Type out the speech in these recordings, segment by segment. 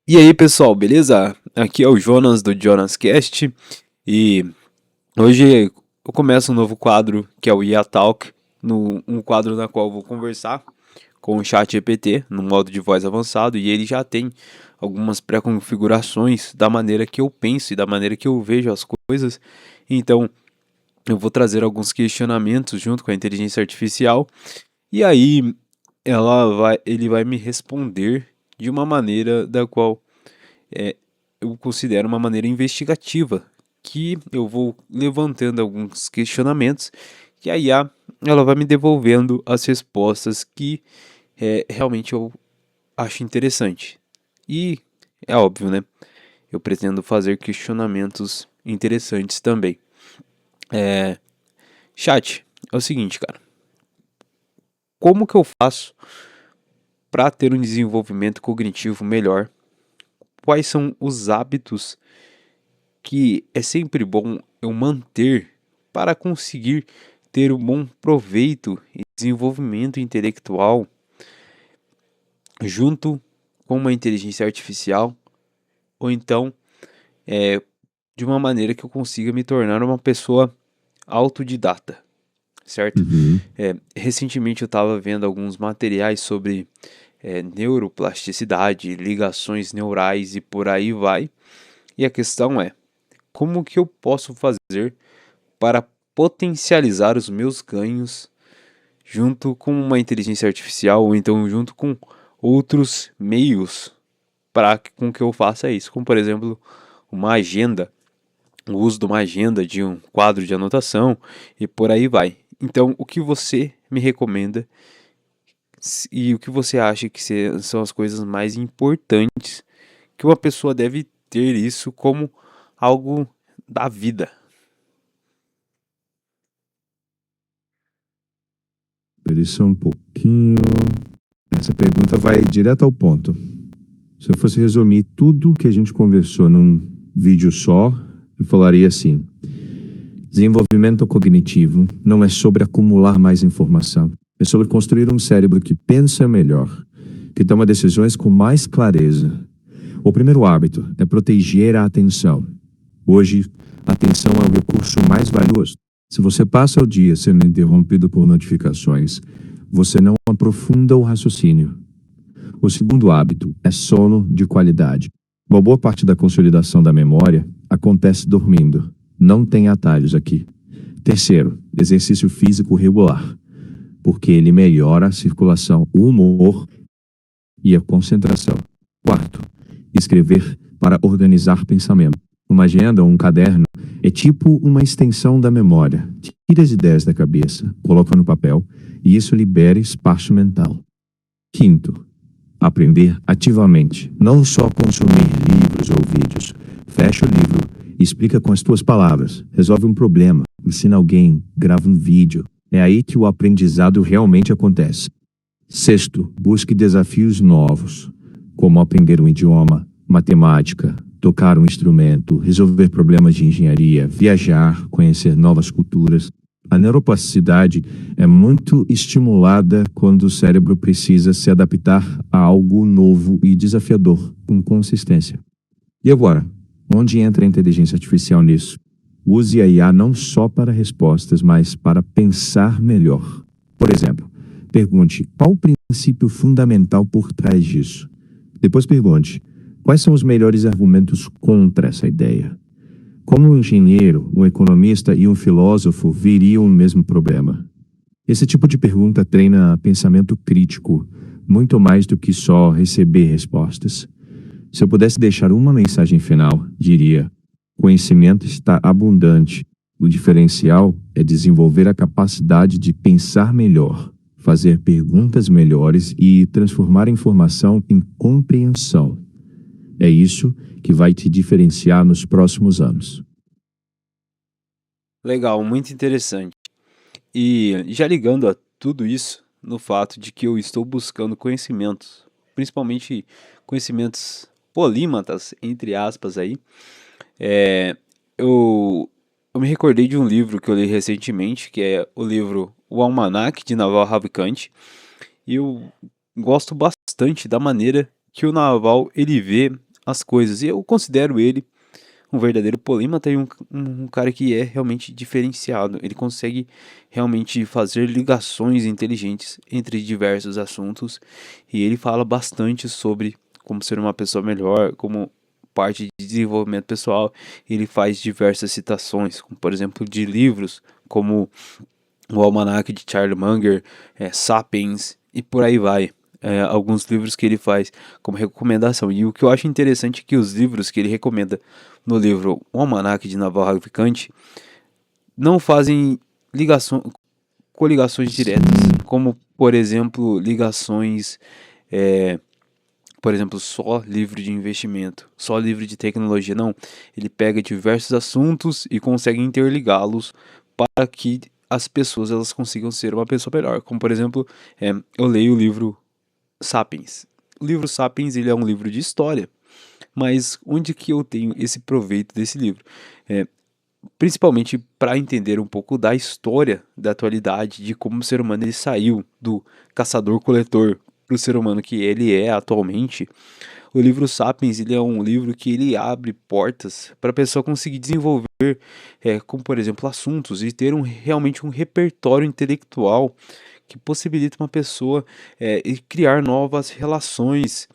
E aí, pessoal, beleza? Aqui é o Jonas do Jonas Cast e hoje eu começo um novo quadro que é o IA Talk, um quadro na qual eu vou conversar com o chat GPT no modo de voz avançado e ele já tem algumas pré-configurações da maneira que eu penso e da maneira que eu vejo as coisas. Então, eu vou trazer alguns questionamentos junto com a inteligência artificial e aí ele vai me responder de uma maneira da qual é, eu considero uma maneira investigativa, que eu vou levantando alguns questionamentos e a IA ela vai me devolvendo as respostas que realmente eu acho interessante. E é óbvio, né? Eu pretendo fazer questionamentos interessantes também. Chat, é o seguinte, cara. Como que eu faço para ter um desenvolvimento cognitivo melhor? Quais são os hábitos que é sempre bom eu manter para conseguir ter um bom proveito e desenvolvimento intelectual junto com uma inteligência artificial, ou então de uma maneira que eu consiga me tornar uma pessoa autodidata, certo? Uhum. Recentemente eu estava vendo alguns materiais sobre neuroplasticidade, ligações neurais e por aí vai. E a questão é, como que eu posso fazer para potencializar os meus ganhos junto com uma inteligência artificial ou então junto com outros meios para com que eu faça isso, como por exemplo uma agenda, o uso de uma agenda de um quadro de anotação e por aí vai. Então, o que você me recomenda e o que você acha que são as coisas mais importantes que uma pessoa deve ter isso como algo da vida? Isso um pouquinho. Essa pergunta vai direto ao ponto. Se eu fosse resumir tudo que a gente conversou num vídeo só, eu falaria assim: desenvolvimento cognitivo não é sobre acumular mais informação, é sobre construir um cérebro que pensa melhor, que toma decisões com mais clareza. O primeiro hábito é proteger a atenção. Hoje, a atenção é o recurso mais valioso. Se você passa o dia sendo interrompido por notificações, você não aprofunda o raciocínio. O segundo hábito é sono de qualidade. Uma boa parte da consolidação da memória acontece dormindo. Não tem atalhos aqui. Terceiro, exercício físico regular, porque ele melhora a circulação, o humor e a concentração. Quarto, escrever para organizar pensamento. Uma agenda ou um caderno é tipo uma extensão da memória. Tira as ideias da cabeça, coloca no papel e isso libera espaço mental. Quinto, aprender ativamente, não só consumir livros ou vídeos. Fecha o livro, explica com as tuas palavras, resolve um problema, ensina alguém, grava um vídeo. É aí que o aprendizado realmente acontece. Sexto, busque desafios novos, como aprender um idioma, matemática, tocar um instrumento, resolver problemas de engenharia, viajar, conhecer novas culturas. A neuroplasticidade é muito estimulada quando o cérebro precisa se adaptar a algo novo e desafiador, com consistência. E agora, onde entra a inteligência artificial nisso? Use a IA não só para respostas, mas para pensar melhor. Por exemplo, pergunte qual o princípio fundamental por trás disso. Depois pergunte quais são os melhores argumentos contra essa ideia. Como um engenheiro, um economista e um filósofo veriam o mesmo problema? Esse tipo de pergunta treina pensamento crítico, muito mais do que só receber respostas. Se eu pudesse deixar uma mensagem final, diria: conhecimento está abundante. O diferencial é desenvolver a capacidade de pensar melhor, fazer perguntas melhores e transformar a informação em compreensão. É isso que vai te diferenciar nos próximos anos. Legal, muito interessante. E já ligando a tudo isso no fato de que eu estou buscando conhecimentos, principalmente conhecimentos polímatas, entre aspas aí, é, eu, eu me recordei de um livro que eu li recentemente, que é o livro O Almanaque de Naval Ravikant, e eu gosto bastante da maneira que o Naval ele vê as coisas. E eu considero ele um verdadeiro polímata e um cara que é realmente diferenciado. Ele consegue realmente fazer ligações inteligentes entre diversos assuntos e ele fala bastante sobre como ser uma pessoa melhor, como parte de desenvolvimento pessoal. Ele faz diversas citações, como por exemplo de livros, como o Almanac de Charlie Munger, Sapiens e por aí vai. Alguns livros que ele faz como recomendação. E o que eu acho interessante é que os livros que ele recomenda no livro O Almanac de Naval Ravikant não fazem coligações diretas, como por exemplo ligações, por exemplo, só livro de investimento, só livro de tecnologia. Não, ele pega diversos assuntos e consegue interligá-los para que as pessoas elas consigam ser uma pessoa melhor. Como por exemplo, eu leio o livro Sapiens. O livro Sapiens ele é um livro de história, mas onde que eu tenho esse proveito desse livro? Principalmente para entender um pouco da história da atualidade, de como o ser humano ele saiu do caçador-coletor para o ser humano que ele é atualmente. O livro Sapiens ele é um livro que ele abre portas para a pessoa conseguir desenvolver, como por exemplo, assuntos e ter realmente um repertório intelectual que possibilita uma pessoa criar novas relações,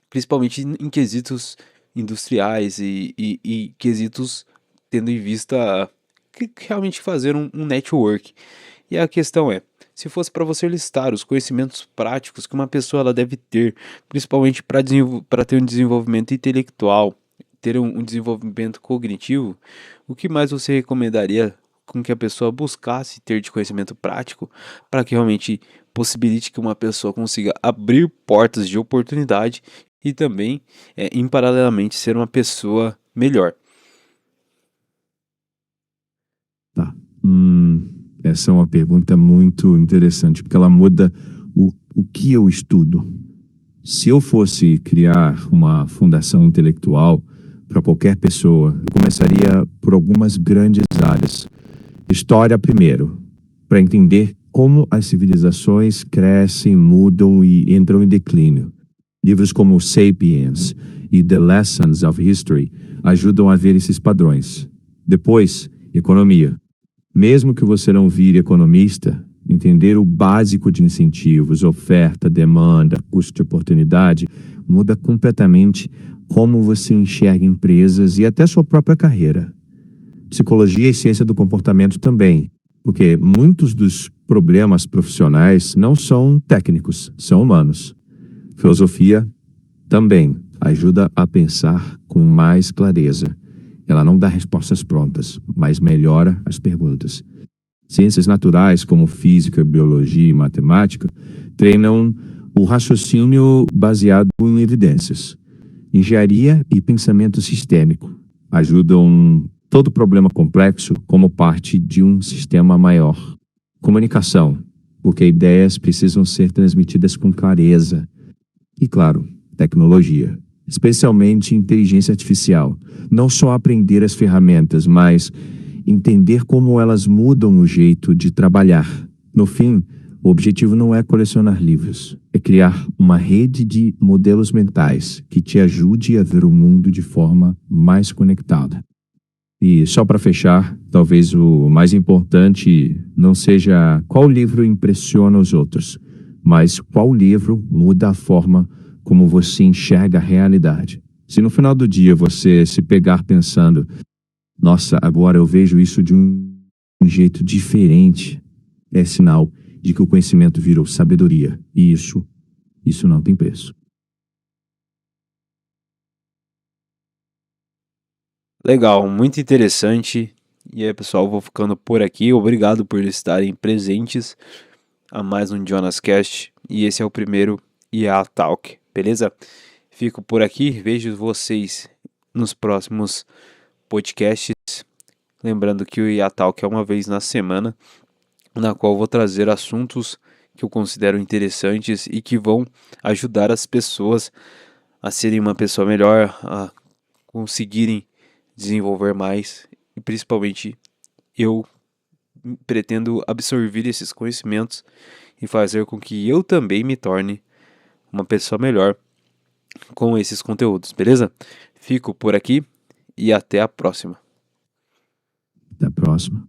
principalmente em quesitos industriais e quesitos tendo em vista realmente fazer um network. E a questão é, se fosse para você listar os conhecimentos práticos que uma pessoa ela deve ter, principalmente para ter um desenvolvimento intelectual, ter um desenvolvimento cognitivo, o que mais você recomendaria com que a pessoa buscasse ter de conhecimento prático para que realmente possibilite que uma pessoa consiga abrir portas de oportunidade e também, em paralelamente, ser uma pessoa melhor? Tá. Essa é uma pergunta muito interessante, porque ela muda o que eu estudo. Se eu fosse criar uma fundação intelectual para qualquer pessoa, eu começaria por algumas grandes áreas. História primeiro, para entender como as civilizações crescem, mudam e entram em declínio. Livros como Sapiens e The Lessons of History ajudam a ver esses padrões. Depois, economia. Mesmo que você não vire economista, entender o básico de incentivos, oferta, demanda, custo de oportunidade, muda completamente como você enxerga empresas e até sua própria carreira. Psicologia e ciência do comportamento também, porque muitos dos problemas profissionais não são técnicos, são humanos. Filosofia também ajuda a pensar com mais clareza. Ela não dá respostas prontas, mas melhora as perguntas. Ciências naturais, como física, biologia e matemática, treinam o raciocínio baseado em evidências. Engenharia e pensamento sistêmico ajudam todo problema complexo como parte de um sistema maior. Comunicação, porque ideias precisam ser transmitidas com clareza. E, claro, tecnologia, especialmente inteligência artificial. Não só aprender as ferramentas, mas entender como elas mudam o jeito de trabalhar. No fim, o objetivo não é colecionar livros, é criar uma rede de modelos mentais que te ajude a ver o mundo de forma mais conectada. E só para fechar, talvez o mais importante não seja qual livro impressiona os outros, mas qual livro muda a forma como você enxerga a realidade. Se no final do dia você se pegar pensando, nossa, agora eu vejo isso de um jeito diferente, é sinal de que o conhecimento virou sabedoria. E isso não tem preço. Legal, muito interessante. E aí, pessoal, vou ficando por aqui. Obrigado por estarem presentes a mais um Jonas Cast. E esse é o primeiro IA Talk, beleza? Fico por aqui, vejo vocês nos próximos podcasts. Lembrando que o IA Talk é uma vez na semana, na qual vou trazer assuntos que eu considero interessantes e que vão ajudar as pessoas a serem uma pessoa melhor, a conseguirem desenvolver mais e principalmente eu pretendo absorver esses conhecimentos e fazer com que eu também me torne uma pessoa melhor com esses conteúdos, beleza? Fico por aqui e até a próxima. Até a próxima.